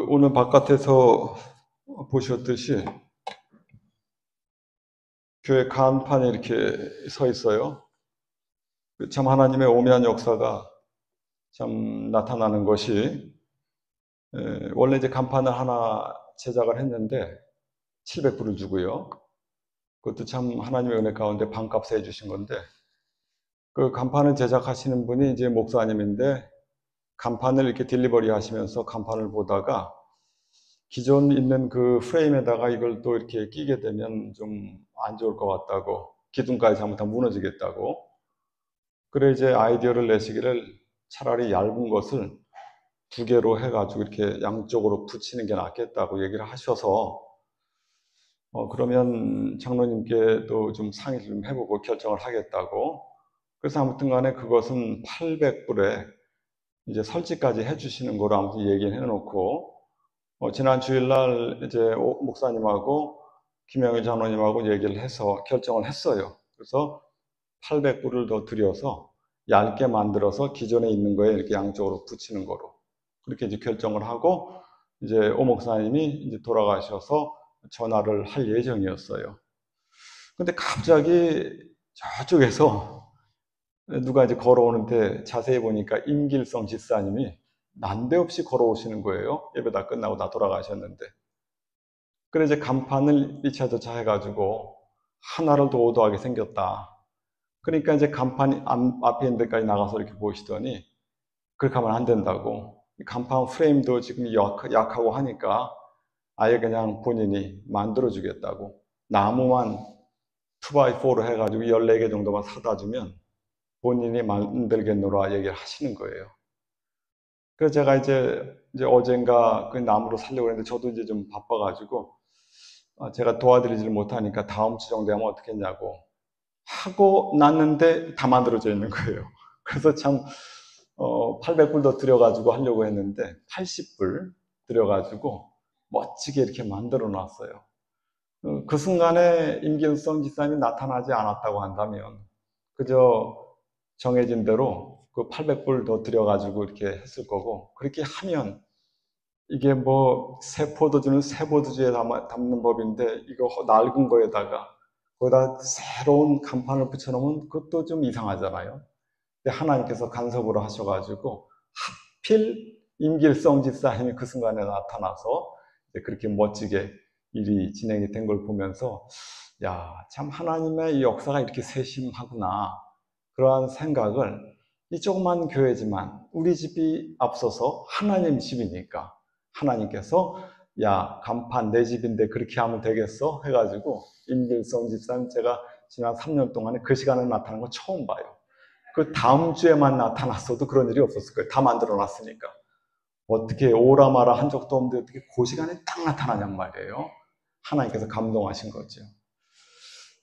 오늘 바깥에서 보셨듯이 교회 간판에 이렇게 서 있어요. 참 하나님의 오묘한 역사가 참 나타나는 것이, 원래 이제 간판을 하나 제작을 했는데 700불을 주고요. 그것도 참 하나님의 은혜 가운데 반값에 해주신 건데, 그 간판을 제작하시는 분이 이제 목사님인데, 간판을 이렇게 딜리버리 하시면서 간판을 보다가 기존 있는 그 프레임에다가 이걸 또 이렇게 끼게 되면 좀 안 좋을 것 같다고, 기둥까지 잘못하면 무너지겠다고, 그래 이제 아이디어를 내시기를 차라리 얇은 것을 두 개로 해가지고 이렇게 양쪽으로 붙이는 게 낫겠다고 얘기를 하셔서, 그러면 장로님께도 좀 상의를 좀 해보고 결정을 하겠다고. 그래서 아무튼 간에 그것은 800불에 이제 설치까지 해주시는 거로 아무튼 얘기를 해놓고, 지난 주일날 이제 목사님하고 김영일 장로님하고 얘기를 해서 결정을 했어요. 그래서 800불을 더 들여서 얇게 만들어서 기존에 있는 거에 이렇게 양쪽으로 붙이는 거로 그렇게 이제 결정을 하고, 이제 오 목사님이 이제 돌아가셔서 전화를 할 예정이었어요. 근데 갑자기 저쪽에서 누가 이제 걸어오는데 자세히 보니까 임길성 집사님이 난데없이 걸어오시는 거예요. 예배 다 끝나고 다 돌아가셨는데. 그래서 이제 간판을 2차 저 해가지고 하나를 더 오도하게 생겼다. 그러니까 이제 간판이 앞에 있는 데까지 나가서 이렇게 보시더니 그렇게 하면 안 된다고. 간판 프레임도 지금 약하고 하니까 아예 그냥 본인이 만들어주겠다고. 나무만 2x4로 해가지고 14개 정도만 사다 주면 본인이 만들겠노라 얘기를 하시는 거예요. 그래서 제가 이제 어젠가 그 나무로 살려고 했는데 저도 이제 좀 바빠가지고 제가 도와드리지를 못하니까 다음 주 정도 하면 어떻게 했냐고 하고 났는데 다 만들어져 있는 거예요. 그래서 참 800불 더 들여가지고 하려고 했는데 80불 들여가지고 멋지게 이렇게 만들어 놨어요. 그 순간에 임길성 집사님이 나타나지 않았다고 한다면 그저 정해진 대로 그 800불 더 들여가지고 이렇게 했을 거고, 그렇게 하면 이게 뭐 세포도주는 세포도주에 담는 법인데 이거 낡은 거에다가 거기다 새로운 간판을 붙여놓으면 그것도 좀 이상하잖아요. 근데 하나님께서 간섭으로 하셔가지고 하필 임길성 집사님이 그 순간에 나타나서 그렇게 멋지게 일이 진행이 된 걸 보면서, 야, 참 하나님의 이 역사가 이렇게 세심하구나, 그러한 생각을, 이 조그만 교회지만 우리 집이 앞서서 하나님 집이니까 하나님께서 야, 간판 내 집인데 그렇게 하면 되겠어? 해가지고 임길성 집사님 제가 지난 3년 동안에 그 시간에 나타난 거 처음 봐요. 그 다음 주에만 나타났어도 그런 일이 없었을 거예요. 다 만들어 놨으니까. 어떻게 오라마라 한 적도 없는데 어떻게 그 시간에 딱 나타나냔 말이에요. 하나님께서 감동하신 거죠.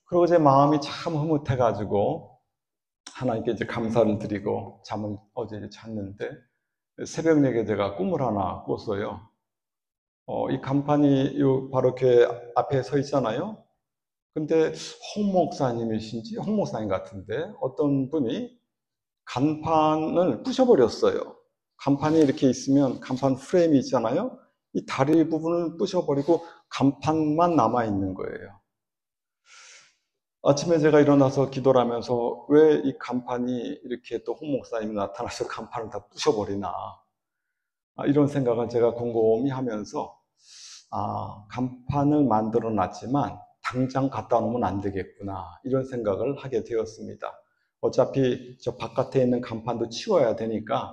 그리고 제 마음이 참 흐뭇해가지고 하나님께 이제 감사를 드리고 잠을 어제 잤는데 새벽녘에 제가 꿈을 하나 꿨어요. 이 간판이 바로 교회 앞에 서 있잖아요. 근데 홍 목사님이신지 홍 목사님 같은데 어떤 분이 간판을 부셔버렸어요. 간판이 이렇게 있으면 간판 프레임이 있잖아요. 이 다리 부분을 부셔버리고 간판만 남아있는 거예요. 아침에 제가 일어나서 기도를 하면서 왜 이 간판이 이렇게 또 홍 목사님이 나타나서 간판을 다 부셔버리나, 이런 생각을 제가 곰곰이 하면서 간판을 만들어 놨지만 당장 갖다 놓으면 안 되겠구나, 이런 생각을 하게 되었습니다. 어차피 저 바깥에 있는 간판도 치워야 되니까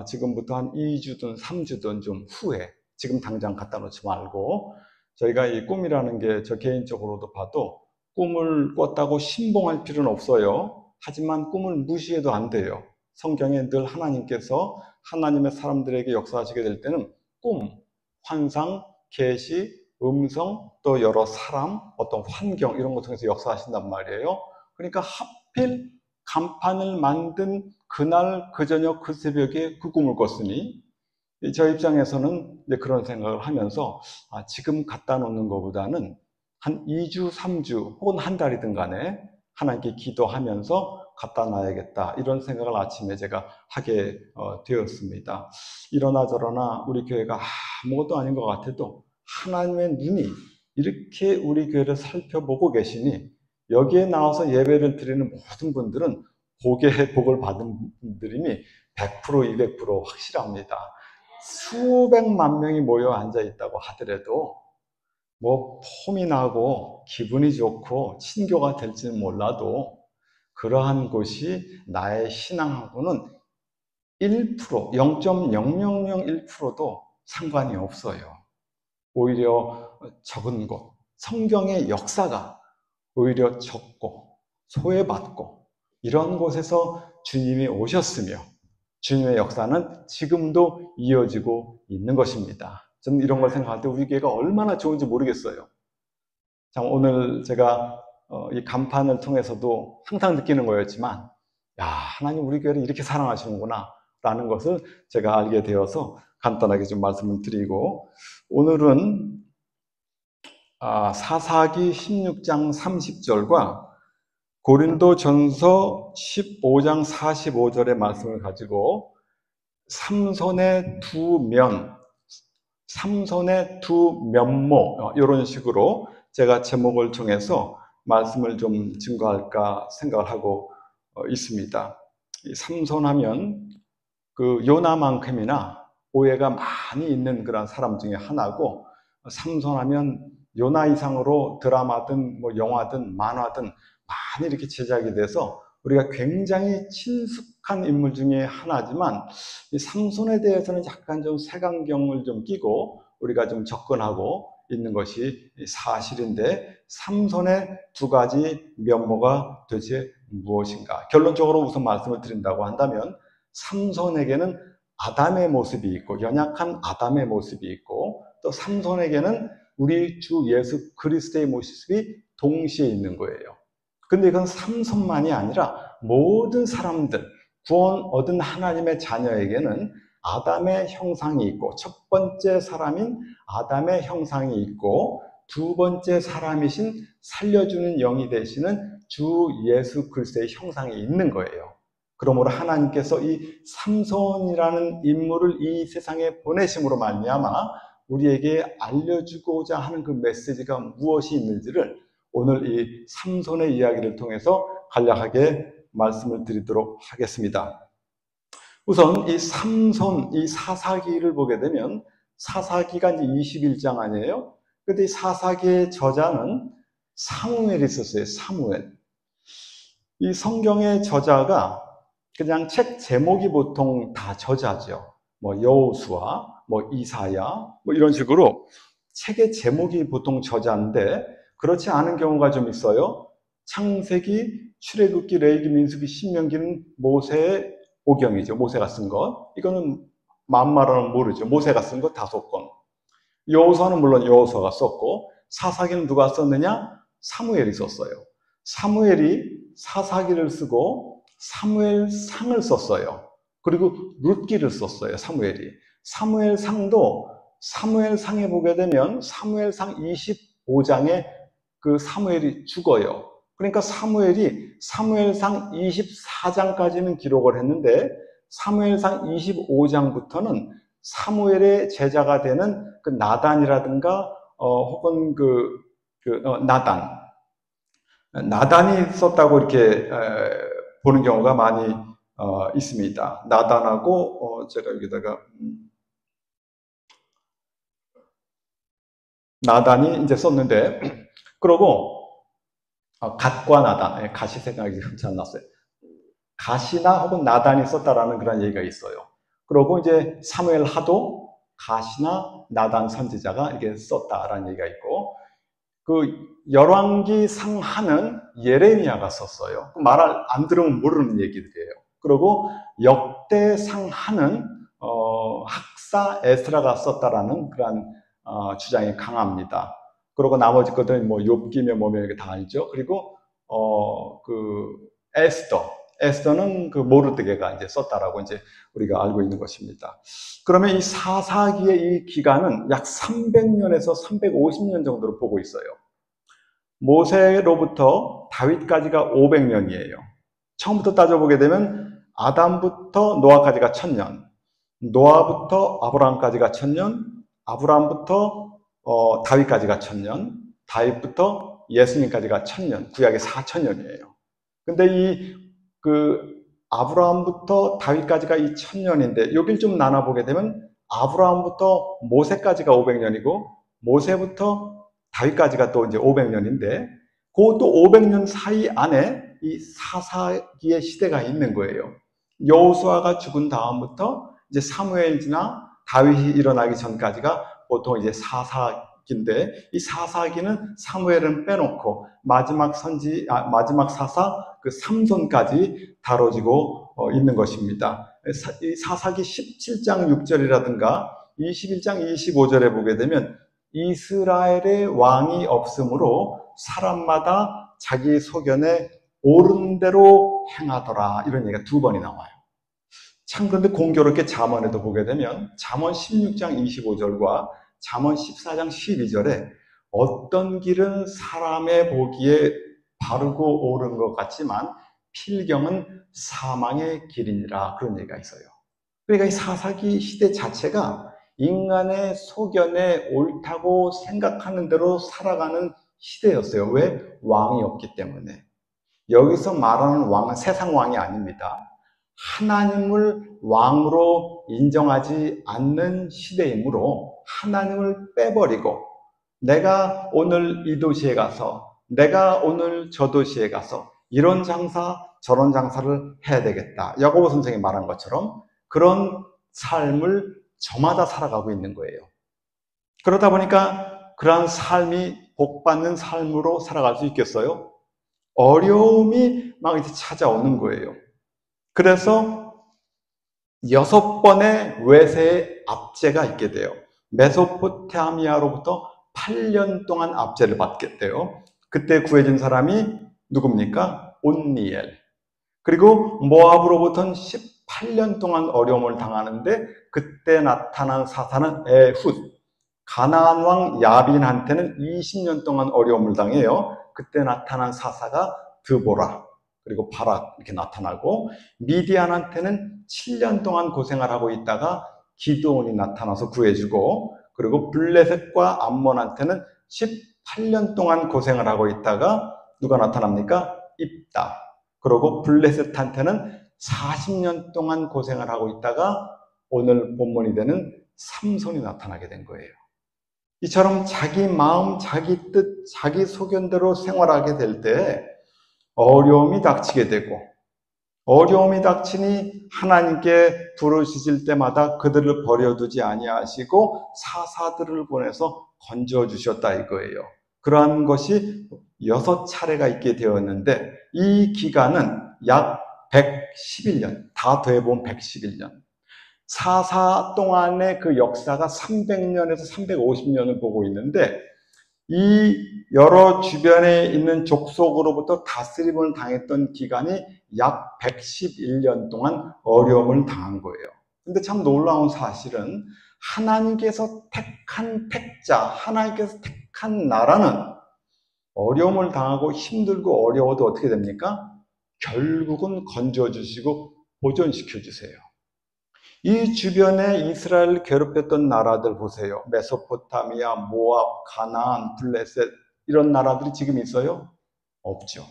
지금부터 한 2주든 3주든 좀 후에, 지금 당장 갖다 놓지 말고, 저희가 이 꿈이라는 게 저 개인적으로도 봐도 꿈을 꿨다고 신봉할 필요는 없어요. 하지만 꿈을 무시해도 안 돼요. 성경에 늘 하나님께서 하나님의 사람들에게 역사하시게 될 때는 꿈, 환상, 계시, 음성, 또 여러 사람, 어떤 환경, 이런 것 통해서 역사하신단 말이에요. 그러니까 하필 간판을 만든 그날, 그 저녁, 그 새벽에 그 꿈을 꿨으니 저 입장에서는 이제 그런 생각을 하면서 지금 갖다 놓는 것보다는 한 2주, 3주 혹은 한 달이든 간에 하나님께 기도하면서 갖다 놔야겠다, 이런 생각을 아침에 제가 하게 되었습니다. 이러나 저러나 우리 교회가 아무것도 아닌 것 같아도 하나님의 눈이 이렇게 우리 교회를 살펴보고 계시니 여기에 나와서 예배를 드리는 모든 분들은 복을 받은 분들임이 100%, 200% 확실합니다. 수백만 명이 모여 앉아 있다고 하더라도 뭐 폼이 나고 기분이 좋고 친교가 될지는 몰라도 그러한 곳이 나의 신앙하고는 1%, 0.0001%도 상관이 없어요. 오히려 적은 곳, 성경의 역사가 오히려 적고 소외받고 이런 곳에서 주님이 오셨으며 주님의 역사는 지금도 이어지고 있는 것입니다. 저는 이런 걸 생각할 때 우리 교회가 얼마나 좋은지 모르겠어요. 참 오늘 제가 이 간판을 통해서도 항상 느끼는 거였지만, 야, 하나님 우리 교회를 이렇게 사랑하시는구나 라는 것을 제가 알게 되어서 간단하게 좀 말씀을 드리고, 오늘은 사사기 16장 30절과 고린도전서 15장 45절의 말씀을 가지고 삼손의 두 면모, 이런 식으로 제가 제목을 정해서 말씀을 좀 증거할까 생각을 하고 있습니다. 삼손하면 그 요나만큼이나 오해가 많이 있는 그런 사람 중에 하나고, 삼손하면 요나 이상으로 드라마든 뭐 영화든 만화든 많이 이렇게 제작이 돼서 우리가 굉장히 친숙한 인물 중에 하나지만, 이 삼손에 대해서는 약간 좀 색안경을 좀 끼고 우리가 좀 접근하고 있는 것이 사실인데, 삼손의 두 가지 면모가 도대체 무엇인가? 결론적으로 우선 말씀을 드린다고 한다면, 삼손에게는 아담의 모습이 있고, 연약한 아담의 모습이 있고, 또 삼손에게는 우리 주 예수 그리스도의 모습이 동시에 있는 거예요. 근데 이건 삼손만이 아니라 모든 사람들, 구원 얻은 하나님의 자녀에게는 아담의 형상이 있고, 첫 번째 사람인 아담의 형상이 있고, 두 번째 사람이신 살려주는 영이 되시는 주 예수 그리스도의 형상이 있는 거예요. 그러므로 하나님께서 이 삼손이라는 인물을 이 세상에 보내심으로 말미암아 우리에게 알려주고자 하는 그 메시지가 무엇이 있는지를 오늘 이 삼손의 이야기를 통해서 간략하게 말씀을 드리도록 하겠습니다. 우선 이 삼손, 이 사사기를 보게 되면, 사사기가 이제 21장 아니에요? 근데 이 사사기의 저자는 사무엘이 있었어요. 사무엘. 이 성경의 저자가 그냥 책 제목이 보통 다 저자죠. 뭐 여호수아, 뭐 이사야, 뭐 이런 식으로 책의 제목이 보통 저자인데, 그렇지 않은 경우가 좀 있어요. 창세기, 출애굽기, 레위기, 민수기, 신명기는 모세의 오경이죠. 모세가 쓴 것. 이거는 만말로는 모르죠. 모세가 쓴 것 5권. 여호수아는 물론 여호수아가 썼고, 사사기는 누가 썼느냐? 사무엘이 썼어요. 사무엘이 사사기를 쓰고 사무엘상을 썼어요. 그리고 룻기를 썼어요. 사무엘이. 사무엘상도 사무엘상에 보게 되면 사무엘상 25장에 그 사무엘이 죽어요. 그러니까 사무엘이 사무엘상 24장까지는 기록을 했는데, 사무엘상 25장부터는 사무엘의 제자가 되는 그 나단이라든가 혹은 나단이 썼다고 이렇게 보는 경우가 많이 있습니다. 나단하고 제가 여기다가 나단이 이제 썼는데, 그러고 갓과 나단, 갓이 생각이 잘 안 났어요. 갓이나 혹은 나단이 썼다라는 그런 얘기가 있어요. 그러고 이제 사무엘 하도 갓이나 나단 선지자가 이렇게 썼다라는 얘기가 있고, 그 열왕기 상하는 예레미야가 썼어요. 말을 안 들으면 모르는 얘기들이에요. 그리고 역대 상하는 학사 에스라가 썼다라는 그런 주장이 강합니다. 그리고 나머지 것들은 뭐 욥기며 뭐며 이렇게 다 알죠. 그리고 에스더는 그 모르드게가 이제 썼다라고 이제 우리가 알고 있는 것입니다. 그러면 이 사사기의 이 기간은 약 300년에서 350년 정도로 보고 있어요. 모세로부터 다윗까지가 500년이에요. 처음부터 따져보게 되면 아담부터 노아까지가 1000년, 노아부터 아브라함까지가 1000년, 아브라함부터 다윗까지가 1000년, 다윗부터 예수님까지가 1000년, 구약이 4000년이에요. 근데 아브라함부터 다윗까지가 이 1000년인데, 여길 좀 나눠보게 되면 아브라함부터 모세까지가 500년이고, 모세부터 다윗까지가 또 이제 500년인데, 그 또 500년 사이 안에 이 사사기의 시대가 있는 거예요. 여호수아가 죽은 다음부터 이제 사무엘 지나 다윗이 일어나기 전까지가 보통 이제 사사기인데, 이 사사기는 사무엘은 빼놓고 마지막 사사 그 삼손까지 다뤄지고 있는 것입니다. 이 사사기 17장 6절이라든가 21장 25절에 보게 되면 이스라엘의 왕이 없으므로 사람마다 자기 소견에 옳은 대로 행하더라, 이런 얘기가 2번이 나와요. 참, 그런데 공교롭게 잠언에도 보게 되면 잠언 16장 25절과 잠언 14장 12절에 어떤 길은 사람의 보기에 바르고 옳은 것 같지만 필경은 사망의 길이니라, 그런 얘기가 있어요. 그러니까 이 사사기 시대 자체가 인간의 소견에 옳다고 생각하는 대로 살아가는 시대였어요. 왜? 왕이 없기 때문에. 여기서 말하는 왕은 세상 왕이 아닙니다. 하나님을 왕으로 인정하지 않는 시대이므로 하나님을 빼버리고, 내가 오늘 이 도시에 가서, 내가 오늘 저 도시에 가서 이런 장사 저런 장사를 해야 되겠다, 야고보 선생이 말한 것처럼 그런 삶을 저마다 살아가고 있는 거예요. 그러다 보니까 그러한 삶이 복받는 삶으로 살아갈 수 있겠어요? 어려움이 막 이제 찾아오는 거예요. 그래서 6번의 외세의 압제가 있게 돼요. 메소포타미아로부터 8년 동안 압제를 받게 돼요. 그때 구해진 사람이 누굽니까? 온니엘. 그리고 모압으로부터는 18년 동안 어려움을 당하는데, 그때 나타난 사사는 에훗. 가나안 왕 야빈한테는 20년 동안 어려움을 당해요. 그때 나타난 사사가 드보라, 그리고 바락, 이렇게 나타나고, 미디안한테는 7년 동안 고생을 하고 있다가 기드온이 나타나서 구해주고, 그리고 블레셋과 암몬한테는 18년 동안 고생을 하고 있다가 누가 나타납니까? 입다. 그리고 블레셋한테는 40년 동안 고생을 하고 있다가 오늘 본문이 되는 삼손이 나타나게 된 거예요. 이처럼 자기 마음, 자기 뜻, 자기 소견대로 생활하게 될 때 어려움이 닥치게 되고, 어려움이 닥치니 하나님께 부르짖을 때마다 그들을 버려두지 아니하시고 사사들을 보내서 건져주셨다, 이거예요. 그러한 것이 6차례가 있게 되었는데, 이 기간은 약 111년, 다 더해보면 111년. 사사 동안의 그 역사가 300년에서 350년을 보고 있는데, 이 여러 주변에 있는 족속으로부터 다스림을 당했던 기간이 약 111년 동안 어려움을 당한 거예요. 근데 참 놀라운 사실은 하나님께서 택한 택자, 하나님께서 택한 나라는 어려움을 당하고 힘들고 어려워도 어떻게 됩니까? 결국은 건져주시고 보존시켜주세요. 이 주변에 이스라엘을 괴롭혔던 나라들 보세요. 메소포타미아, 모압, 가나안, 블레셋, 이런 나라들이 지금 있어요? 없죠.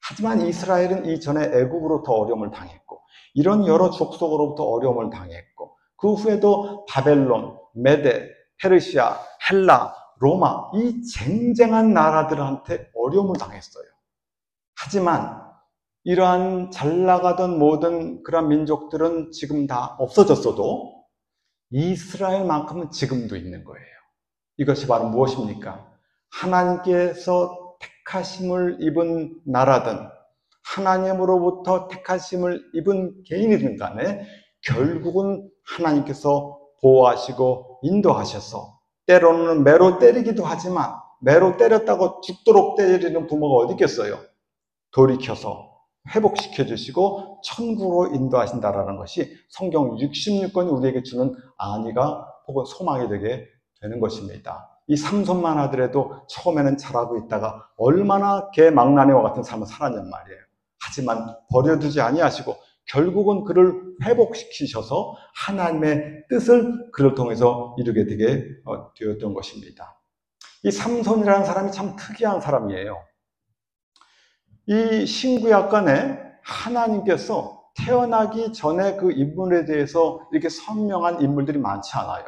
하지만 이스라엘은 이전에 애굽으로부터 어려움을 당했고, 이런 여러 족속으로부터 어려움을 당했고, 그 후에도 바벨론, 메데, 페르시아, 헬라, 로마, 이 쟁쟁한 나라들한테 어려움을 당했어요. 하지만 이러한 잘 나가던 모든 그런 민족들은 지금 다 없어졌어도 이스라엘만큼은 지금도 있는 거예요. 이것이 바로 무엇입니까? 하나님께서 택하심을 입은 나라든 하나님으로부터 택하심을 입은 개인이든 간에 결국은 하나님께서 보호하시고 인도하셔서, 때로는 매로 때리기도 하지만 매로 때렸다고 죽도록 때리는 부모가 어디 있겠어요? 돌이켜서 회복시켜 주시고 천국으로 인도하신다라는 것이 성경 66권이 우리에게 주는 안위가 혹은 소망이 되게 되는 것입니다. 이 삼손만 하더라도 처음에는 잘하고 있다가 얼마나 개망나니와 같은 삶을 살았냔 말이에요. 하지만 버려두지 아니하시고 결국은 그를 회복시키셔서 하나님의 뜻을 그를 통해서 이루게 되게 되었던 것입니다. 이 삼손이라는 사람이 참 특이한 사람이에요. 이 신구약간에 하나님께서 태어나기 전에 그 인물에 대해서 이렇게 선명한 인물들이 많지 않아요.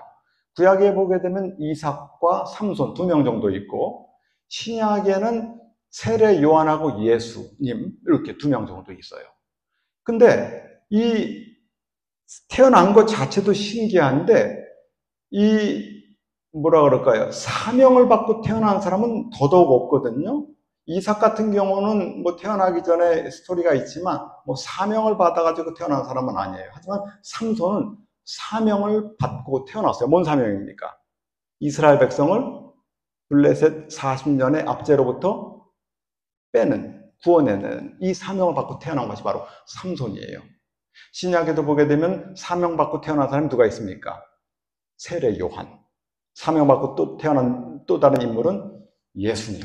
구약에 보게 되면 이삭과 삼손 2명 정도 있고, 신약에는 세례 요한하고 예수님 이렇게 2명 정도 있어요. 근데 이 태어난 것 자체도 신기한데, 이 뭐라 그럴까요? 사명을 받고 태어난 사람은 더더욱 없거든요. 이삭 같은 경우는 뭐 태어나기 전에 스토리가 있지만 뭐 사명을 받아가지고 태어난 사람은 아니에요. 하지만 삼손은 사명을 받고 태어났어요. 뭔 사명입니까? 이스라엘 백성을 블레셋 40년의 압제로부터 빼는, 구원해내는 이 사명을 받고 태어난 것이 바로 삼손이에요. 신약에도 보게 되면 사명받고 태어난 사람이 누가 있습니까? 세례 요한. 사명받고 또 태어난 또 다른 인물은 예수님.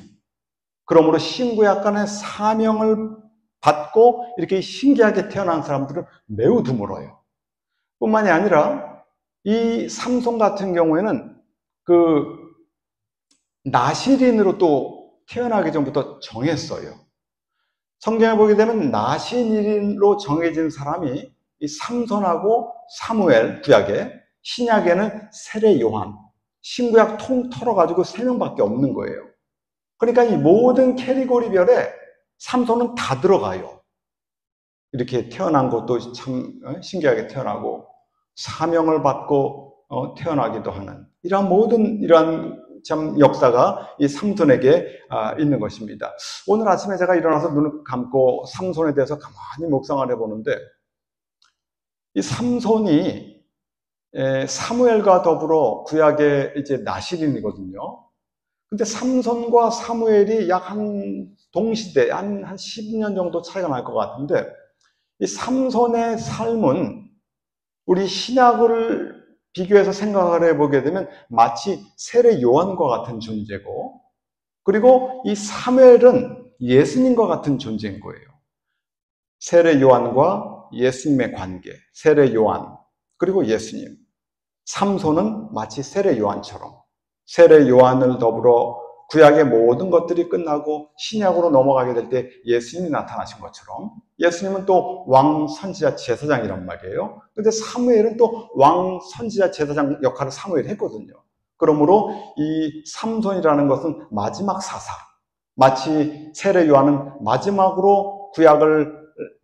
그러므로 신구약간의 사명을 받고 이렇게 신기하게 태어난 사람들은 매우 드물어요. 뿐만이 아니라 이 삼손 같은 경우에는 그 나실인으로 또 태어나기 전부터 정했어요. 성경에 보게 되면 나실인으로 정해진 사람이 이 삼손하고 사무엘, 구약에, 신약에는 세례 요한, 신구약 통틀어가지고 3명밖에 없는 거예요. 그러니까 이 모든 캐리고리별에 삼손은 다 들어가요. 이렇게 태어난 것도 참 신기하게 태어나고 사명을 받고 태어나기도 하는 이러한 참 역사가 이 삼손에게 있는 것입니다. 오늘 아침에 제가 일어나서 눈을 감고 삼손에 대해서 가만히 묵상을 해보는데, 이 삼손이 사무엘과 더불어 구약의 이제 나실인이거든요. 근데 삼손과 사무엘이 약 한 동시대, 한 10년 정도 차이가 날 것 같은데, 이 삼손의 삶은 우리 신약을 비교해서 생각을 해보게 되면 마치 세례 요한과 같은 존재고, 그리고 이 사무엘은 예수님과 같은 존재인 거예요. 세례 요한과 예수님의 관계, 세례 요한, 그리고 예수님. 삼손은 마치 세례 요한처럼, 세례 요한을 더불어 구약의 모든 것들이 끝나고 신약으로 넘어가게 될 때 예수님이 나타나신 것처럼, 예수님은 또 왕 선지자 제사장이란 말이에요. 근데 사무엘은 또 왕 선지자 제사장 역할을 사무엘이 했거든요. 그러므로 이 삼손이라는 것은 마지막 사사, 마치 세례 요한은 마지막으로 구약을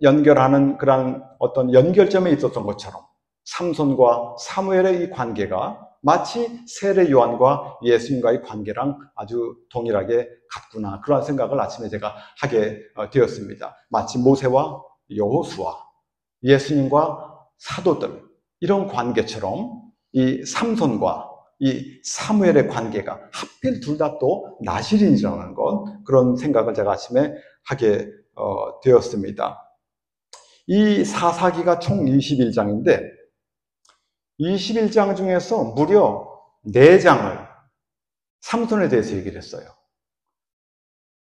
연결하는 그런 어떤 연결점에 있었던 것처럼, 삼손과 사무엘의 이 관계가 마치 세례 요한과 예수님과의 관계랑 아주 동일하게 같구나, 그런 생각을 아침에 제가 하게 되었습니다. 마치 모세와 여호수아, 예수님과 사도들, 이런 관계처럼 이 삼손과 이 사무엘의 관계가 하필 둘 다 또 나실인이라는 건, 그런 생각을 제가 아침에 하게 되었습니다. 이 사사기가 총 21장인데 21장 중에서 무려 4장을 삼손에 대해서 얘기를 했어요.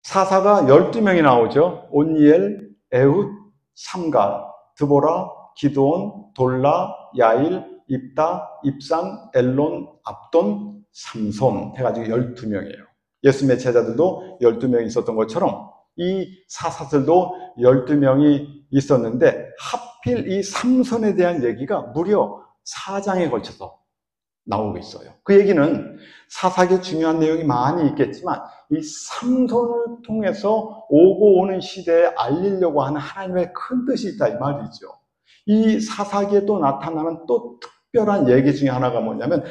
사사가 12명이 나오죠. 온니엘, 에훗, 삼갈, 드보라, 기드온, 돌라, 야일, 입다, 입산, 엘론, 압돈, 삼손 해가지고 12명이에요. 예수님의 제자들도 12명이 있었던 것처럼 이 사사들도 12명이 있었는데, 하필 이 삼손에 대한 얘기가 무려 4장에 걸쳐서 나오고 있어요. 그 얘기는 사사기에 중요한 내용이 많이 있겠지만 이 삼손을 통해서 오고 오는 시대에 알리려고 하는 하나님의 큰 뜻이 있다, 이 말이죠. 이 사사기에 또 나타나는 또 특별한 얘기 중에 하나가 뭐냐면,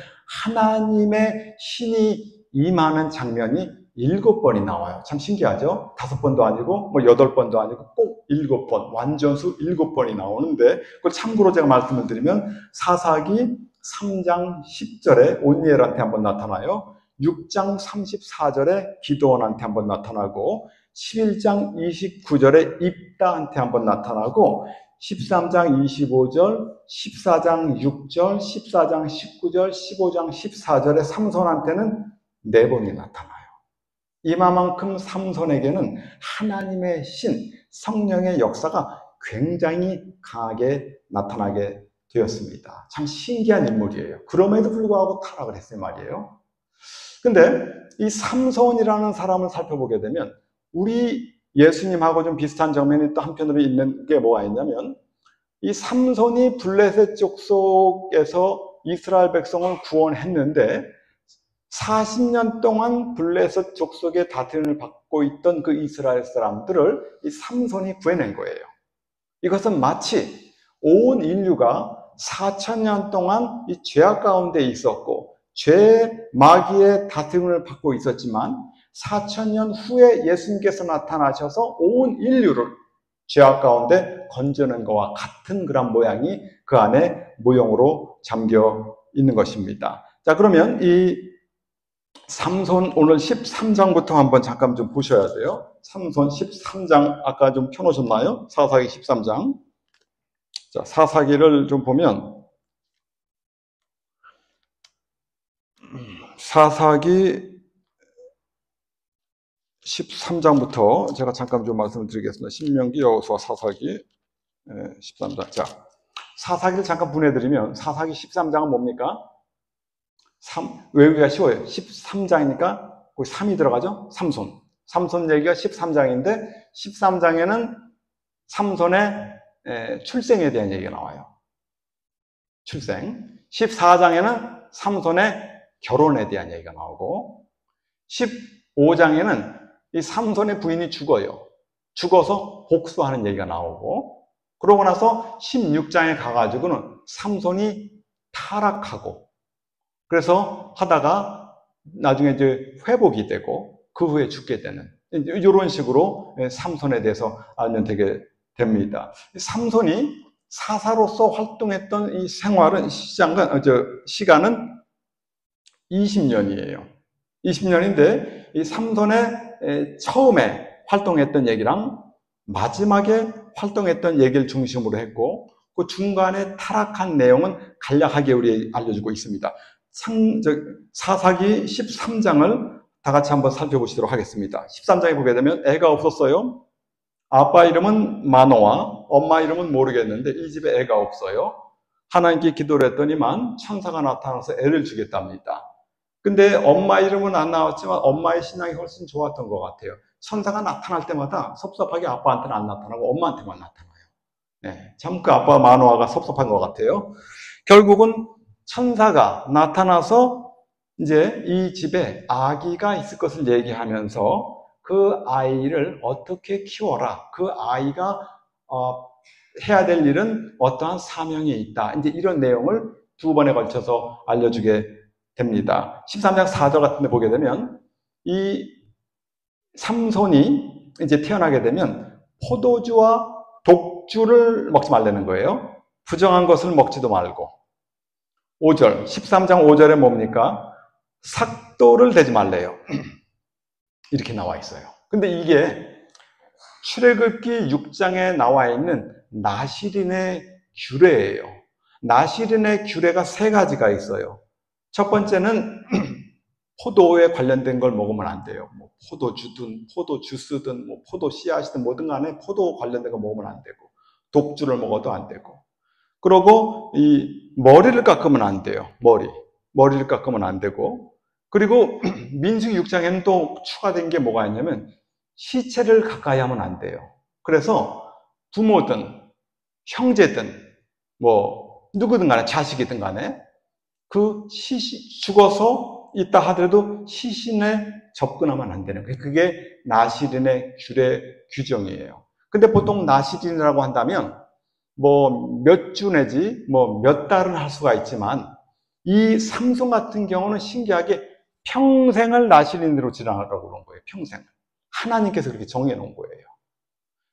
하나님의 신이 임하는 장면이 7번이 나와요. 참 신기하죠? 5번도 아니고 8번도 아니고 꼭 7번, 완전수 7번이 나오는데, 그걸 참고로 제가 말씀을 드리면 사사기 3장 10절에 온니엘한테 한번 나타나요. 6장 34절에 기드온한테 한번 나타나고, 11장 29절에 입다한테 한번 나타나고, 13장 25절, 14장 6절, 14장 19절, 15장 14절에 삼손한테는 4번이 나타나요. 이마만큼 삼손에게는 하나님의 신, 성령의 역사가 굉장히 강하게 나타나게 되었습니다. 참 신기한 인물이에요. 그럼에도 불구하고 타락을 했을 말이에요. 근데 이 삼손이라는 사람을 살펴보게 되면 우리 예수님하고 좀 비슷한 장면이 또 한편으로 있는 게 뭐가 있냐면, 이 삼손이 블레셋 족속에서 이스라엘 백성을 구원했는데 40년 동안 블레셋 족속의 다툼을 받고 있던 그 이스라엘 사람들을 이 삼손이 구해낸 거예요. 이것은 마치 온 인류가 4,000년 동안 이 죄악 가운데 있었고 죄 마귀의 다툼을 받고 있었지만 4,000년 후에 예수님께서 나타나셔서 온 인류를 죄악 가운데 건져낸 것과 같은 그런 모양이 그 안에 모형으로 잠겨 있는 것입니다. 자, 그러면 이 삼손 오늘 13장부터 한번 잠깐 좀 보셔야 돼요. 삼손 13장 아까 좀 펴놓으셨나요? 사사기 13장. 자, 사사기를 좀 보면 사사기 13장부터 제가 잠깐 좀 말씀을 드리겠습니다. 신명기, 여호수아, 사사기 13장. 자, 사사기를 잠깐 분해드리면 사사기 13장은 뭡니까? 외우기가 쉬워요. 13장이니까 거기 3이 들어가죠? 삼손. 삼손 얘기가 13장인데 13장에는 삼손의 출생에 대한 얘기가 나와요. 출생. 14장에는 삼손의 결혼에 대한 얘기가 나오고 15장에는 이 삼손의 부인이 죽어요. 죽어서 복수하는 얘기가 나오고 그러고 나서 16장에 가가지고는 삼손이 타락하고 그래서 하다가 나중에 이제 회복이 되고 그 후에 죽게 되는 이런 식으로 삼손에 대해서 알면 되게 됩니다. 삼손이 사사로서 활동했던 이 생활은 시간은 20년이에요. 20년인데 이 삼손의 처음에 활동했던 얘기랑 마지막에 활동했던 얘기를 중심으로 했고 그 중간에 타락한 내용은 간략하게 우리 알려주고 있습니다. 사사기 13장을 다 같이 한번 살펴보시도록 하겠습니다. 13장에 보게 되면 애가 없었어요. 아빠 이름은 마노아, 엄마 이름은 모르겠는데 이 집에 애가 없어요. 하나님께 기도를 했더니만 천사가 나타나서 애를 주겠답니다. 근데 엄마 이름은 안 나왔지만 엄마의 신앙이 훨씬 좋았던 것 같아요. 천사가 나타날 때마다 섭섭하게 아빠한테는 안 나타나고 엄마한테만 나타나요. 네, 참 그 아빠 마노아가 섭섭한 것 같아요. 결국은 천사가 나타나서 이제 이 집에 아기가 있을 것을 얘기하면서 그 아이를 어떻게 키워라. 그 아이가 해야 될 일은 어떠한 사명이 있다. 이제 이런 내용을 두 번에 걸쳐서 알려주게 됩니다. 13장 4절 같은 데 보게 되면 이 삼손이 이제 태어나게 되면 포도주와 독주를 먹지 말라는 거예요. 부정한 것을 먹지도 말고. 5절, 13장 5절에 뭡니까? 삭도를 대지 말래요. 이렇게 나와 있어요. 근데 이게 출애굽기 6장에 나와 있는 나시린의 규례예요. 나시린의 규례가 세 가지가 있어요. 첫 번째는 포도에 관련된 걸 먹으면 안 돼요. 뭐 포도주든 포도주스든 뭐 포도 씨앗이든 뭐든 간에 포도 관련된 거 먹으면 안 되고 독주를 먹어도 안 되고 그리고 이 머리를 깎으면 안 돼요. 머리를 깎으면 안 되고 그리고 민수기 6장에는 또 추가된 게 뭐가 있냐면 시체를 가까이 하면 안 돼요. 그래서 부모든 형제든 뭐 누구든 간에 자식이든 간에 그 죽어서 있다 하더라도 시신에 접근하면 안 되는 거예요. 그게 나시린의 규례 규정이에요. 근데 보통 나시린이라고 한다면 뭐 몇 주 내지 뭐 몇 달은 할 수가 있지만 이 삼손 같은 경우는 신기하게 평생을 나시린으로 지나가라고 그런 거예요. 평생을. 하나님께서 그렇게 정해 놓은 거예요.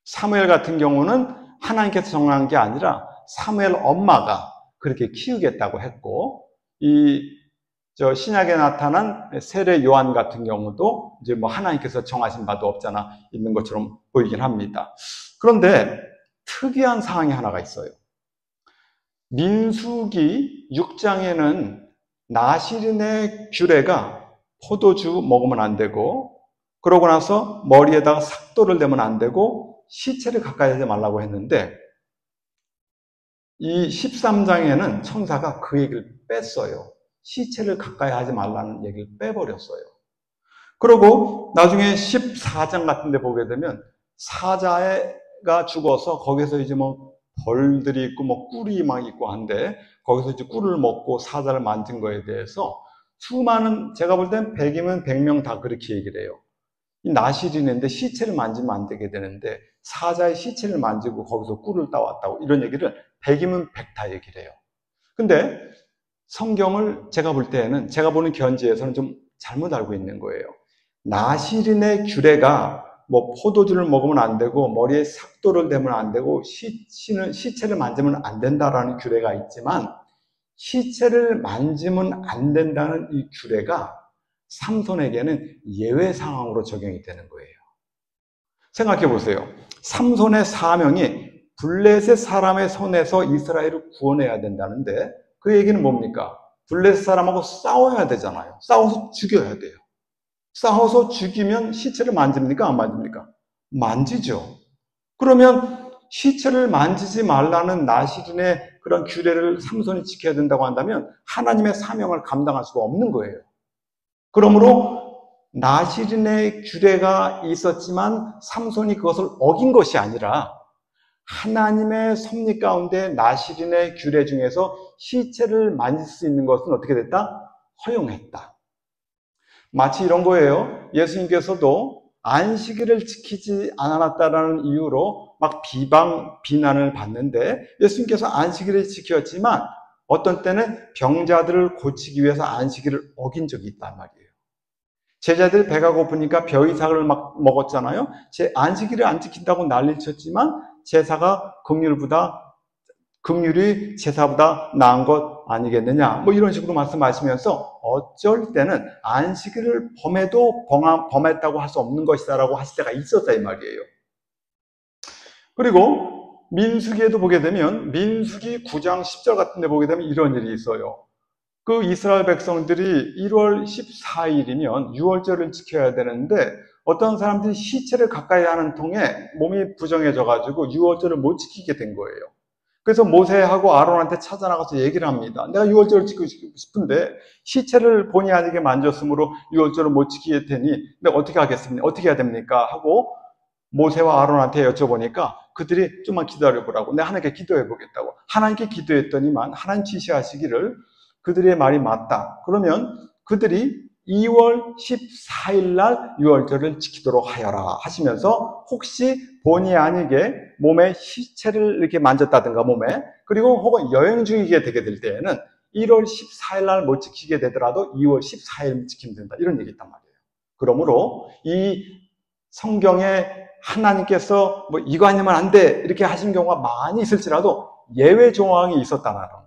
사무엘 같은 경우는 하나님께서 정한 게 아니라 사무엘 엄마가 그렇게 키우겠다고 했고 신약에 나타난 세례 요한 같은 경우도 이제 뭐 하나님께서 정하신 바도 없잖아 있는 것처럼 보이긴 합니다. 그런데 특이한 사항이 하나가 있어요. 민수기 6장에는 나시린의 규례가 포도주 먹으면 안 되고 그러고 나서 머리에다가 삭도를 대면 안 되고 시체를 가까이 하지 말라고 했는데 이 13장에는 천사가 그 얘기를 뺐어요. 시체를 가까이 하지 말라는 얘기를 빼버렸어요. 그리고 나중에 14장 같은 데 보게 되면 사자가 죽어서 거기서 이제 뭐 벌들이 있고 뭐 꿀이 막 있고 한데 거기서 이제 꿀을 먹고 사자를 만진 거에 대해서 수많은, 제가 볼 땐 100이면 100명 다 그렇게 얘기를 해요. 이 나실인인데 시체를 만지면 안 되게 되는데 사자의 시체를 만지고 거기서 꿀을 따왔다고 이런 얘기를 100이면 100 다 얘기를 해요. 근데 성경을 제가 볼 때에는 제가 보는 견지에서는 좀 잘못 알고 있는 거예요. 나실인의 규례가 뭐 포도주를 먹으면 안 되고 머리에 삭도를 대면 안 되고 시체를 만지면 안 된다라는 규례가 있지만 시체를 만지면 안 된다는 이 규례가 삼손에게는 예외 상황으로 적용이 되는 거예요. 생각해 보세요. 삼손의 사명이 블레셋 사람의 손에서 이스라엘을 구원해야 된다는데 그 얘기는 뭡니까? 블레셋 사람하고 싸워야 되잖아요. 싸워서 죽여야 돼요. 싸워서 죽이면 시체를 만집니까? 안 만집니까? 만지죠. 그러면 시체를 만지지 말라는 나실인의 그런 규례를 삼손이 지켜야 된다고 한다면 하나님의 사명을 감당할 수가 없는 거예요. 그러므로 나실인의 규례가 있었지만 삼손이 그것을 어긴 것이 아니라 하나님의 섭리 가운데 나실인의 규례 중에서 시체를 만질 수 있는 것은 어떻게 됐다? 허용했다. 마치 이런 거예요. 예수님께서도 안식일을 지키지 않았다라는 이유로 막 비난을 받는데 예수님께서 안식일을 지켰지만 어떤 때는 병자들을 고치기 위해서 안식일을 어긴 적이 있단 말이에요. 제자들 배가 고프니까 벼이삭을 막 먹었잖아요. 제 안식일을 안 지킨다고 난리를 쳤지만 제사가 긍휼이 제사보다 나은 것 아니겠느냐, 뭐 이런 식으로 말씀하시면서 어쩔 때는 안식일을 범했다고 할 수 없는 것이다 라고 하실 때가 있었다 이 말이에요. 그리고 민수기에도 보게 되면 민수기 9장 10절 같은 데 보게 되면 이런 일이 있어요. 그 이스라엘 백성들이 1월 14일이면 유월절을 지켜야 되는데 어떤 사람들이 시체를 가까이 하는 통에 몸이 부정해져가지고 유월절을 못 지키게 된 거예요. 그래서 모세하고 아론한테 찾아나가서 얘기를 합니다. 내가 유월절을 지키고 싶은데 시체를 본의 아니게 만졌으므로 유월절을 못 지키게 되니 내가 어떻게 하겠습니까? 어떻게 해야 됩니까? 하고 모세와 아론한테 여쭤보니까 그들이 좀만 기다려보라고, 내가 하나님께 기도해보겠다고. 하나님께 기도했더니만 하나님 지시하시기를 그들의 말이 맞다. 그러면 그들이 2월 14일 날 유월절을 지키도록 하여라 하시면서 혹시 본의 아니게 몸에 시체를 이렇게 만졌다든가 몸에, 그리고 혹은 여행 중이게 되게 될 때에는 1월 14일 날 못 지키게 되더라도 2월 14일 지키면 된다, 이런 얘기 있단 말이에요. 그러므로 이 성경에 하나님께서 뭐 이거 아니면 안 돼 이렇게 하신 경우가 많이 있을지라도 예외 조항이 있었다는 것.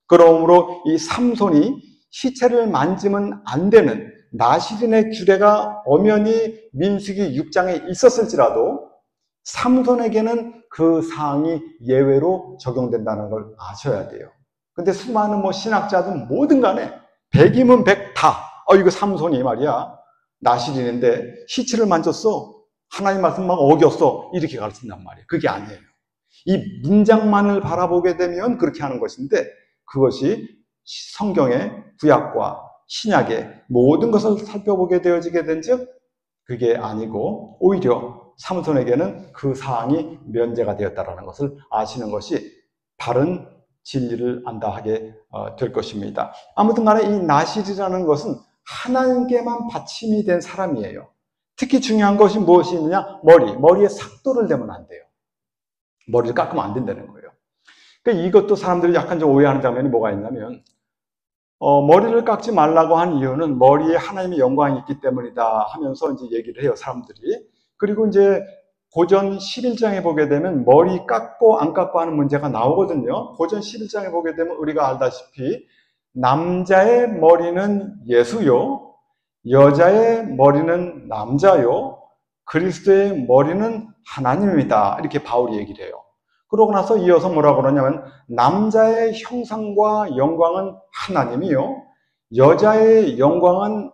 그러므로 이 삼손이 시체를 만지면 안 되는 나실인의 규례가 엄연히 민수기 6장에 있었을지라도 삼손에게는 그 사항이 예외로 적용된다는 걸 아셔야 돼요. 근데 수많은 뭐 신학자들 뭐든 간에 100이면 100 다 이거 삼손이 말이야 나실인인데 시체를 만졌어, 하나님 말씀 막 어겼어, 이렇게 가르친단 말이에요. 그게 아니에요. 이 문장만을 바라보게 되면 그렇게 하는 것인데 그것이 성경의 구약과 신약의 모든 것을 살펴보게 되어지게 된즉 그게 아니고 오히려 삼손에게는 그 사항이 면제가 되었다는 것을 아시는 것이 바른 진리를 안다 하게 될 것입니다. 아무튼 간에 이 나실이라는 것은 하나님께만 받침이 된 사람이에요. 특히 중요한 것이 무엇이 있느냐? 머리에 삭도를 대면 안 돼요. 머리를 깎으면 안 된다는 거예요. 그러니까 이것도 사람들이 약간 좀 오해하는 장면이 뭐가 있냐면 머리를 깎지 말라고 한 이유는 머리에 하나님의 영광이 있기 때문이다 하면서 이제 얘기를 해요, 사람들이. 그리고 이제 고전 11장에 보게 되면 머리 깎고 안 깎고 하는 문제가 나오거든요. 고전 11장에 보게 되면 우리가 알다시피 남자의 머리는 예수요, 여자의 머리는 남자요, 그리스도의 머리는 하나님입니다. 이렇게 바울이 얘기를 해요. 그러고 나서 이어서 뭐라고 그러냐면 남자의 형상과 영광은 하나님이요, 여자의 영광은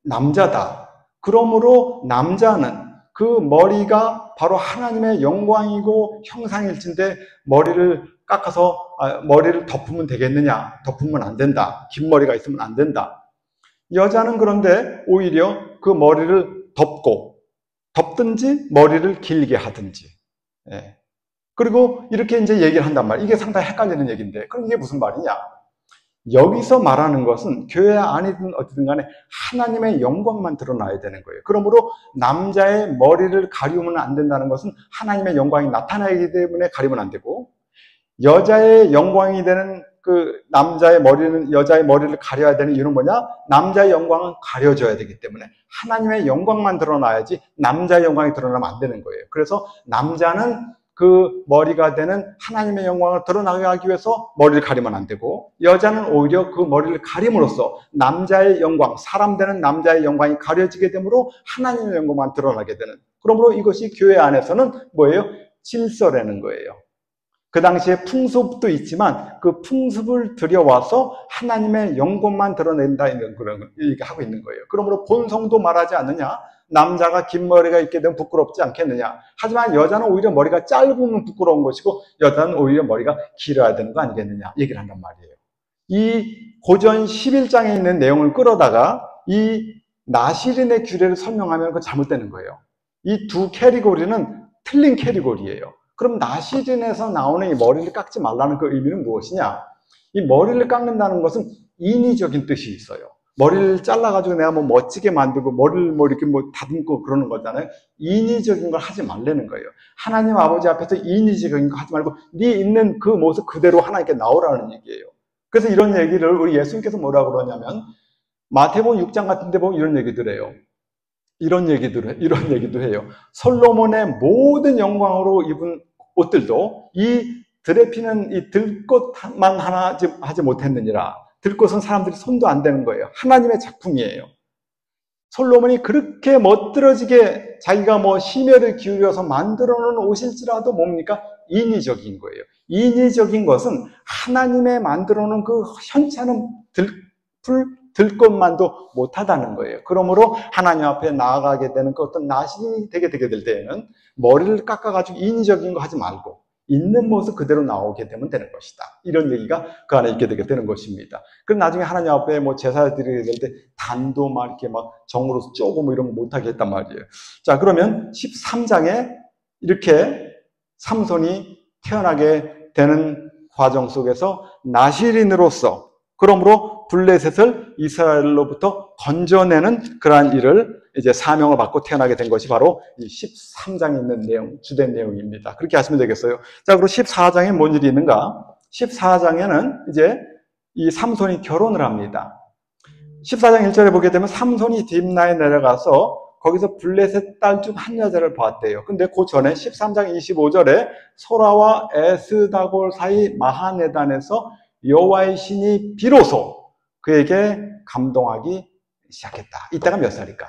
남자다. 그러므로 남자는 그 머리가 바로 하나님의 영광이고 형상일진데 머리를 깎아서 머리를 덮으면 되겠느냐? 덮으면 안 된다. 긴 머리가 있으면 안 된다. 여자는 그런데 오히려 그 머리를 덮든지 머리를 길게 하든지. 예. 그리고 이렇게 이제 얘기를 한단 말이에요. 이게 상당히 헷갈리는 얘기인데, 그럼 이게 무슨 말이냐? 여기서 말하는 것은 교회 안이든 어디든 간에 하나님의 영광만 드러나야 되는 거예요. 그러므로 남자의 머리를 가리우면 안 된다는 것은 하나님의 영광이 나타나기 때문에 가리우면 안 되고, 여자의 영광이 되는 그 남자의 머리는 여자의 머리를 가려야 되는 이유는 뭐냐? 남자의 영광은 가려져야 되기 때문에 하나님의 영광만 드러나야지 남자의 영광이 드러나면 안 되는 거예요. 그래서 남자는 그 머리가 되는 하나님의 영광을 드러나게 하기 위해서 머리를 가리면 안 되고, 여자는 오히려 그 머리를 가림으로써 남자의 영광, 사람 되는 남자의 영광이 가려지게 되므로 하나님의 영광만 드러나게 되는, 그러므로 이것이 교회 안에서는 뭐예요? 질서라는 거예요. 그 당시에 풍습도 있지만 그 풍습을 들여와서 하나님의 영광만 드러낸다, 이런 그런 얘기 하고 있는 거예요. 그러므로 본성도 말하지 않느냐? 남자가 긴 머리가 있게 되면 부끄럽지 않겠느냐? 하지만 여자는 오히려 머리가 짧으면 부끄러운 것이고 여자는 오히려 머리가 길어야 되는 거 아니겠느냐? 얘기를 한단 말이에요. 이 고전 11장에 있는 내용을 끌어다가 이 나시린의 규례를 설명하면 그거 잘못되는 거예요. 이 두 캐리고리는 틀린 캐리고리예요. 그럼 나시린에서 나오는 이 머리를 깎지 말라는 그 의미는 무엇이냐? 이 머리를 깎는다는 것은 인위적인 뜻이 있어요. 머리를 잘라가지고 내가 뭐 멋지게 만들고 머리를 뭐 이렇게 뭐 다듬고 그러는 거잖아요. 인위적인 걸 하지 말라는 거예요. 하나님 아버지 앞에서 인위적인 거 하지 말고 네 있는 그 모습 그대로 하나님께 나오라는 얘기예요. 그래서 이런 얘기를 우리 예수님께서 뭐라고 그러냐면 마태복음 6장 같은 데 보면 이런 얘기들 해요. 이런 얘기도 해요. 솔로몬의 모든 영광으로 입은 옷들도 이 들에 피는 이 들꽃만 하나 하지 못했느니라. 들꽃은 사람들이 손도 안 대는 거예요. 하나님의 작품이에요. 솔로몬이 그렇게 멋들어지게 자기가 뭐 심혈을 기울여서 만들어 놓은 옷일지라도 뭡니까? 인위적인 거예요. 인위적인 것은 하나님의 만들어 놓은 그 현찮은 들것만도 못하다는 거예요. 그러므로 하나님 앞에 나아가게 되는 그 어떤 나신이 되게 될 때에는 머리를 깎아가지고 인위적인 거 하지 말고 있는 모습 그대로 나오게 되면 되는 것이다. 이런 얘기가 그 안에 있게 되게 되는 것입니다. 그럼 나중에 하나님 앞에 뭐 제사를 드리게 될 때 단도 막 이렇게 막 정으로 쪼고 뭐 이런 거 못하게 했단 말이에요. 자, 그러면 13장에 이렇게 삼손이 태어나게 되는 과정 속에서 나시린으로서, 그러므로 블레셋을 이스라엘로부터 건져내는 그러한 일을 이제 사명을 받고 태어나게 된 것이 바로 이 13장에 있는 내용, 주된 내용입니다. 그렇게 하시면 되겠어요. 자, 그리고 14장에 뭔 일이 있는가? 14장에는 이제 이 삼손이 결혼을 합니다. 14장 1절에 보게 되면 삼손이 딥나에 내려가서 거기서 블레셋 딸 중 한 여자를 봤대요. 근데 그 전에 13장 25절에 소라와 에스다골 사이 마하네단에서 여호와의 신이 비로소 그에게 감동하기 시작했다. 이때가 몇 살일까?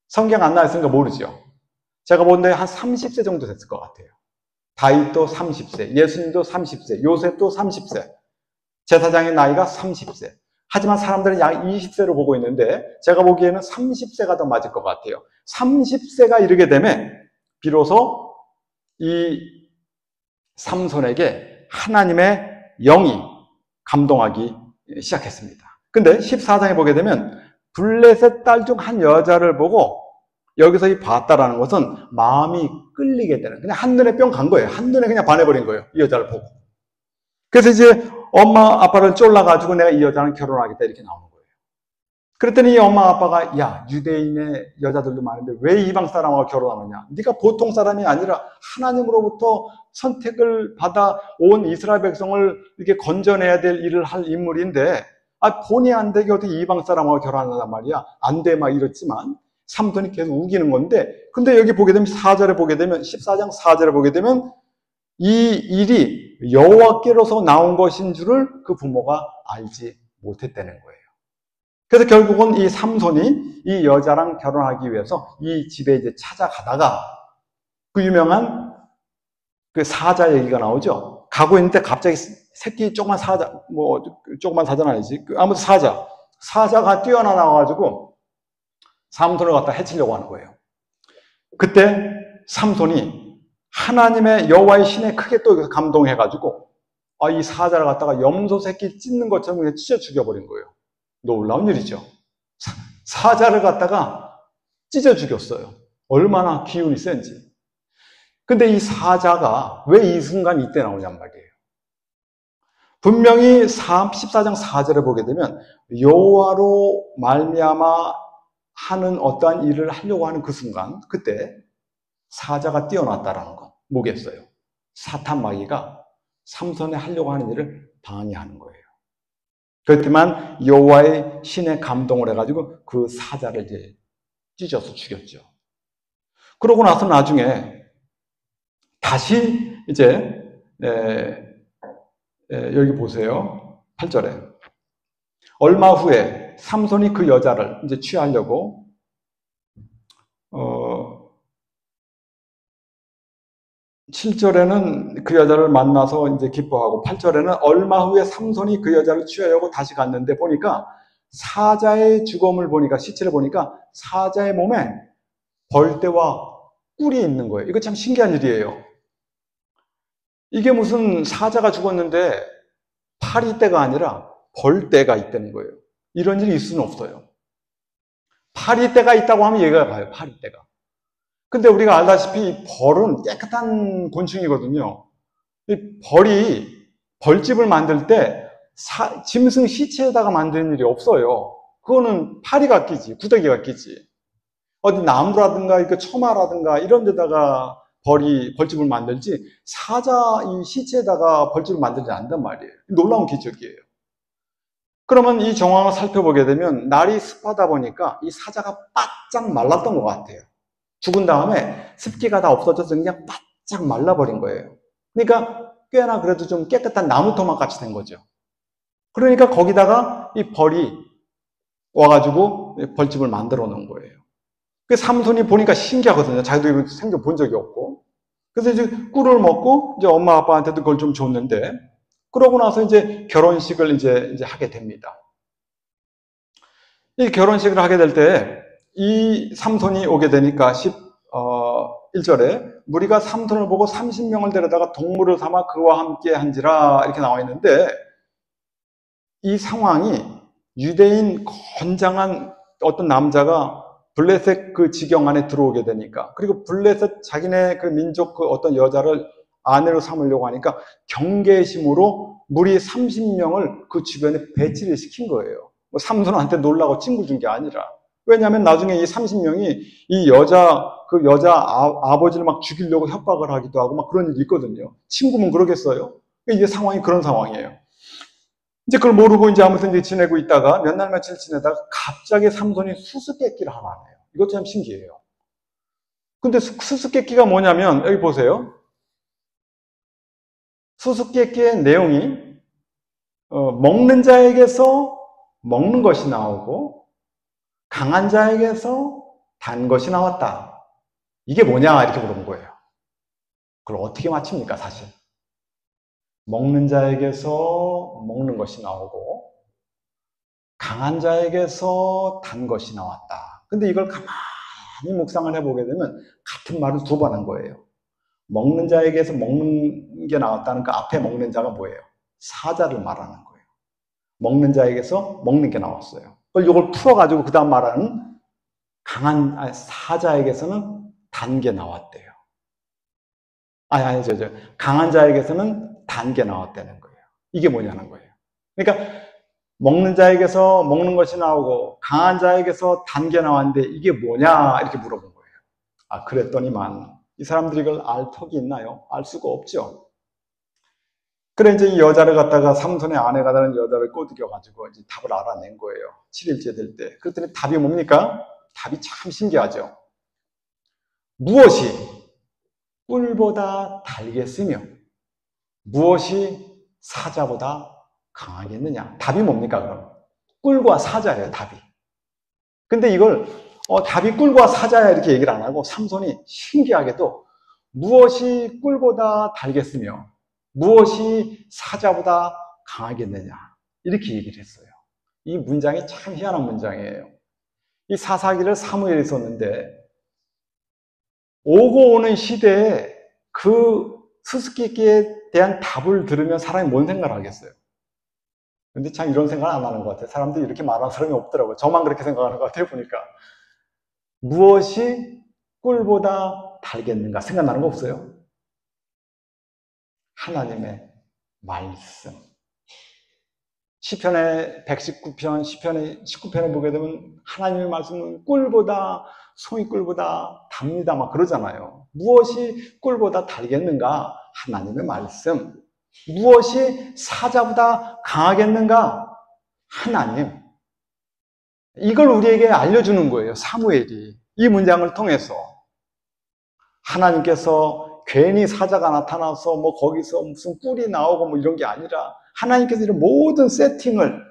성경 안 나왔으니까 모르죠. 제가 보는데 한 30세 정도 됐을 것 같아요. 다윗도 30세, 예수님도 30세, 요셉도 30세, 제사장의 나이가 30세. 하지만 사람들은 약 20세로 보고 있는데 제가 보기에는 30세가 더 맞을 것 같아요. 30세가 이르게 되면 비로소 이 삼손에게 하나님의 영이 감동하기 시작했습니다. 근데 14장에 보게 되면 블레셋 딸 중 한 여자를 보고 여기서 이 봤다라는 것은 마음이 끌리게 되는, 그냥 한눈에 뿅 간 거예요. 한눈에 그냥 반해버린 거예요. 이 여자를 보고. 그래서 이제 엄마 아빠를 쫄라가지고 내가 이 여자랑 결혼하겠다 이렇게 나오는 거예요. 그랬더니 이 엄마 아빠가 야, 유대인의 여자들도 많은데 왜 이방 사람하고 결혼하느냐? 네가 보통 사람이 아니라 하나님으로부터 선택을 받아 온 이스라엘 백성을 이렇게 건져내야 될 일을 할 인물인데 본의 안 되게 어떻게 이방 사람하고 결혼한단 말이야? 안 돼 막 이랬지만 삼손이 계속 우기는 건데, 근데 여기 보게 되면 4절에 보게 되면 14장 4절에 보게 되면 이 일이 여호와께로서 나온 것인 줄을 그 부모가 알지 못했다는 거예요. 그래서 결국은 이 삼손이 이 여자랑 결혼하기 위해서 이 집에 이제 찾아가다가 그 유명한 그 사자 얘기가 나오죠. 가고 있는데 갑자기 새끼 조그만 사자, 조그만 사자는 아니지. 아무튼 사자가 뛰어나와가지고 삼손을 갖다 해치려고 하는 거예요. 그때 삼손이 하나님의 여호와의 신에 크게 또 감동해가지고 이 사자를 갖다가 염소 새끼 찢는 것처럼 그냥 찢어 죽여버린 거예요. 놀라운 일이죠. 사자를 갖다가 찢어 죽였어요. 얼마나 기운이 센지. 근데 이 사자가 왜 이 순간 이때 나오냔 말이에요. 분명히 14장 4절에 보게 되면 여호와로 말미암아 하는 어떠한 일을 하려고 하는 그 순간, 그때 사자가 뛰어났다라는 것. 뭐겠어요? 사탄 마귀가 삼손이 하려고 하는 일을 방해하는 거예요. 그렇지만 여호와의 신에 감동을 해가지고 그 사자를 이제 찢어서 죽였죠. 그러고 나서 나중에 다시 이제 여기 보세요. 8절에 얼마 후에 삼손이 그 여자를 이제 취하려고 7절에는 그 여자를 만나서 이제 기뻐하고 8절에는 얼마 후에 삼손이 그 여자를 취하려고 다시 갔는데 보니까 사자의 죽음을 보니까 시체를 보니까 사자의 몸에 벌떼와 꿀이 있는 거예요. 이거 참 신기한 일이에요. 이게 무슨 사자가 죽었는데 파리떼가 아니라 벌떼가 있다는 거예요. 이런 일이 있을 수는 없어요. 파리떼가 있다고 하면 얘가 가요. 파리떼가. 근데 우리가 알다시피 벌은 깨끗한 곤충이거든요. 이 벌이 벌집을 만들 때 짐승 시체에다가 만드는 일이 없어요. 그거는 파리가 끼지, 구더기가 끼지. 어디 나무라든가 처마라든가 이런 데다가 벌집을 만들지 사자 이 시체에다가 벌집을 만들지 않단 말이에요. 놀라운 기적이에요. 그러면 이 정황을 살펴보게 되면 날이 습하다 보니까 이 사자가 바짝 말랐던 것 같아요. 죽은 다음에 습기가 다 없어져서 그냥 바짝 말라버린 거예요. 그러니까 꽤나 그래도 좀 깨끗한 나무토막 같이 된 거죠. 그러니까 거기다가 이 벌이 와가지고 벌집을 만들어 놓은 거예요. 그 삼손이 보니까 신기하거든요. 자기도 생전 본 적이 없고. 그래서 이제 꿀을 먹고 이제 엄마 아빠한테도 그걸 좀 줬는데, 그러고 나서 이제 결혼식을 이제 하게 됩니다. 이 결혼식을 하게 될 때 이 삼손이 오게 되니까 1절에 무리가 삼손을 보고 30명을 데려다가 동물을 삼아 그와 함께 한지라 이렇게 나와 있는데, 이 상황이 유대인 건장한 어떤 남자가 블레셋 그 지경 안에 들어오게 되니까, 그리고 블레셋 자기네 그 민족 그 어떤 여자를 아내로 삼으려고 하니까 경계심으로 무리 30명을 그 주변에 배치를 시킨 거예요. 뭐 삼손한테 놀라고 친구 준 게 아니라. 왜냐하면 나중에 이 30명이 이 여자 아버지를 막 죽이려고 협박을 하기도 하고 막 그런 일이 있거든요. 친구면 그러겠어요? 이게 상황이 그런 상황이에요. 이제 그걸 모르고 이제 아무튼 이제 지내고 있다가 몇 날 며칠 지내다가 갑자기 삼손이 수수께끼를 하나 해요. 이것도 참 신기해요. 근데 수수께끼가 뭐냐면 여기 보세요. 수수께끼의 내용이 먹는 자에게서 먹는 것이 나오고 강한 자에게서 단 것이 나왔다. 이게 뭐냐 이렇게 물어본 거예요. 그걸 어떻게 맞춥니까 사실. 먹는 자에게서 먹는 것이 나오고 강한 자에게서 단 것이 나왔다. 근데 이걸 가만히 묵상을 해보게 되면 같은 말을 두 번 한 거예요. 먹는 자에게서 먹는 게 나왔다는 그 앞에 먹는 자가 뭐예요? 사자를 말하는 거예요. 먹는 자에게서 먹는 게 나왔어요. 이걸 풀어가지고 그 다음 말하는 강한 사자에게서는 단 게 나왔대요. 강한 자에게서는 단 게 나왔다는 거예요. 이게 뭐냐는 거예요. 그러니까 먹는 자에게서 먹는 것이 나오고 강한 자에게서 단 게 나왔는데 이게 뭐냐 이렇게 물어본 거예요. 그랬더니만 이 사람들이 이걸 알 턱이 있나요? 알 수가 없죠. 그래 이제 이 여자를 갖다가 삼손의 아내가 되는 여자를 꼬드겨가지고 이제 답을 알아낸 거예요. 7일째 될 때. 그랬더니 답이 뭡니까? 답이 참 신기하죠. 무엇이 꿀보다 달겠으며 무엇이 사자보다 강하겠느냐? 답이 뭡니까 그럼? 꿀과 사자예요, 답이. 근데 이걸 답이 꿀과 사자야 이렇게 얘기를 안 하고 삼손이 신기하게도 무엇이 꿀보다 달겠으며 무엇이 사자보다 강하겠느냐 이렇게 얘기를 했어요. 이 문장이 참 희한한 문장이에요. 이 사사기를 사무엘이 썼는데 오고 오는 시대에 그 수수께끼에 대한 답을 들으면 사람이 뭔 생각을 하겠어요? 근데 참 이런 생각을 안 하는 것 같아요. 사람들이 이렇게 말하는 사람이 없더라고요. 저만 그렇게 생각하는 것 같아요, 보니까. 무엇이 꿀보다 달겠는가? 생각나는 거 없어요? 하나님의 말씀. 시편의 119편, 시편의 19편에 보게 되면 하나님의 말씀은 꿀보다, 송이꿀보다 답니다. 막 그러잖아요. 무엇이 꿀보다 달겠는가? 하나님의 말씀. 무엇이 사자보다 강하겠는가? 하나님. 이걸 우리에게 알려주는 거예요, 사무엘이. 이 문장을 통해서. 하나님께서 괜히 사자가 나타나서 뭐 거기서 무슨 꿀이 나오고 뭐 이런 게 아니라 하나님께서 이런 모든 세팅을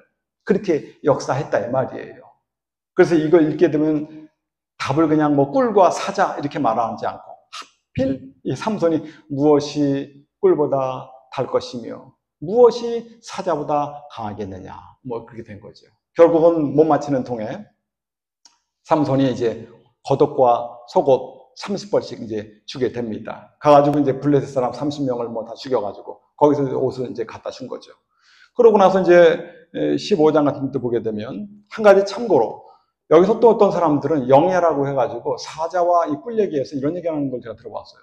그렇게 역사했다 이 말이에요. 그래서 이걸 읽게 되면 답을 그냥 뭐 꿀과 사자 이렇게 말하지 않고 하필 이 삼손이 무엇이 꿀보다 달 것이며 무엇이 사자보다 강하겠느냐 뭐 그렇게 된 거죠. 결국은 못 맞히는 통에 삼손이 이제 겉옷과 속옷 30벌씩 이제 주게 됩니다. 가가지고 이제 블레셋 사람 30명을 뭐 다 죽여가지고 거기서 옷을 이제 갖다 준 거죠. 그러고 나서 이제 15장 같은 데 보게 되면 한 가지 참고로 여기서 또 어떤 사람들은 영예라고 해가지고 사자와 이 꿀 얘기에서 이런 얘기하는 걸 제가 들어봤어요.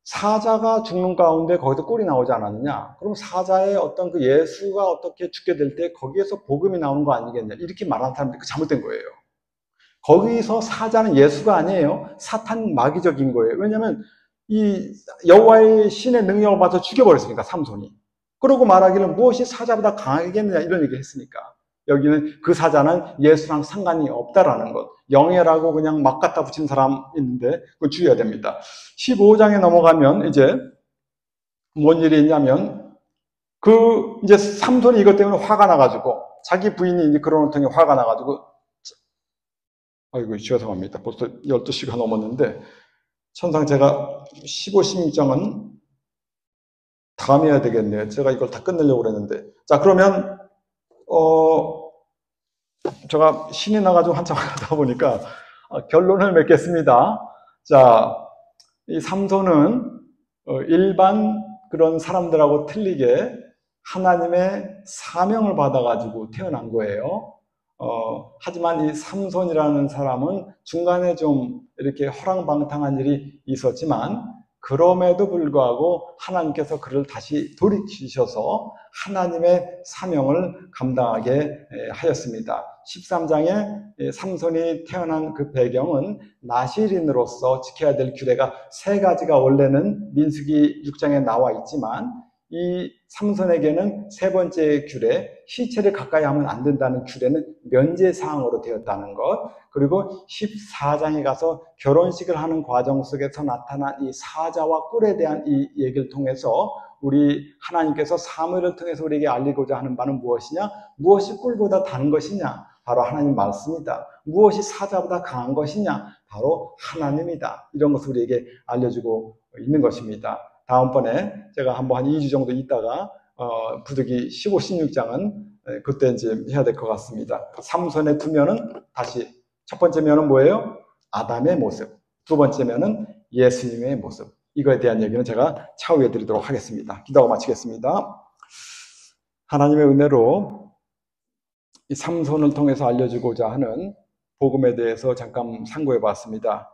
사자가 죽는 가운데 거기서 꿀이 나오지 않았느냐? 그럼 사자의 어떤 그 예수가 어떻게 죽게 될 때 거기에서 복음이 나오는 거 아니겠냐? 이렇게 말하는 사람들이 잘못된 거예요. 거기서 사자는 예수가 아니에요. 사탄 마귀적인 거예요. 왜냐하면 이 여호와의 신의 능력을 봐서 죽여버렸으니까 삼손이. 그러고 말하기를 무엇이 사자보다 강하겠느냐 이런 얘기 했으니까 여기는 그 사자는 예수랑 상관이 없다라는 것. 영예라고 그냥 막 갖다 붙인 사람 있는데 그거 주의해야 됩니다. 15장에 넘어가면 이제 뭔 일이 있냐면 그 이제 삼손이 이것 때문에 화가 나가지고 자기 부인이 이제 그런 통에 화가 나가지고 아이고 죄송합니다. 벌써 12시가 넘었는데 천상 제가 15, 16장은 다음에 해야 되겠네요. 제가 이걸 다 끝내려고 그랬는데 자 그러면 제가 신이 나가지고 한참 하다 보니까 결론을 맺겠습니다. 자, 이 삼손은 일반 그런 사람들하고 틀리게 하나님의 사명을 받아가지고 태어난 거예요. 하지만 이 삼손이라는 사람은 중간에 좀 이렇게 허랑방탕한 일이 있었지만 그럼에도 불구하고 하나님께서 그를 다시 돌이키셔서 하나님의 사명을 감당하게 하였습니다. 13장에 삼손이 태어난 그 배경은 나실인으로서 지켜야 될 규례가 세 가지가 원래는 민수기 6장에 나와 있지만 이 삼손에게는 세 번째 규례, 시체를 가까이 하면 안 된다는 규례는 면제사항으로 되었다는 것, 그리고 14장에 가서 결혼식을 하는 과정 속에서 나타난 이 사자와 꿀에 대한 이 얘기를 통해서 우리 하나님께서 사무엘을 통해서 우리에게 알리고자 하는 바는 무엇이냐? 무엇이 꿀보다 단 것이냐? 바로 하나님 말씀이다. 무엇이 사자보다 강한 것이냐? 바로 하나님이다. 이런 것을 우리에게 알려주고 있는 것입니다. 다음번에 제가 한번 한 2주 정도 있다가 부득이 15, 16장은 그때 이제 해야 될 것 같습니다. 삼손의 두 면은 다시 첫 번째 면은 뭐예요? 아담의 모습. 두 번째 면은 예수님의 모습. 이거에 대한 얘기는 제가 차후에 드리도록 하겠습니다. 기도하고 마치겠습니다. 하나님의 은혜로 이 삼손을 통해서 알려주고자 하는 복음에 대해서 잠깐 상고해 봤습니다.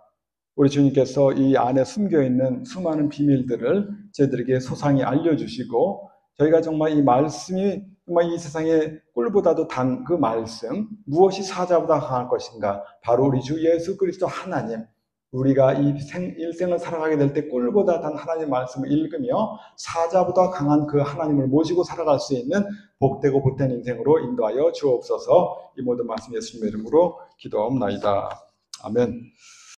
우리 주님께서 이 안에 숨겨있는 수많은 비밀들을 저희들에게 소상히 알려주시고 저희가 정말 이 말씀이 정말 이 세상에 꿀보다도 단 그 말씀 무엇이 사자보다 강할 것인가 바로 우리 주 예수 그리스도 하나님 우리가 이 일생을 살아가게 될 때 꿀보다 단 하나님의 말씀을 읽으며 사자보다 강한 그 하나님을 모시고 살아갈 수 있는 복되고 복된 인생으로 인도하여 주옵소서. 이 모든 말씀 예수님의 이름으로 기도하옵나이다. 아멘.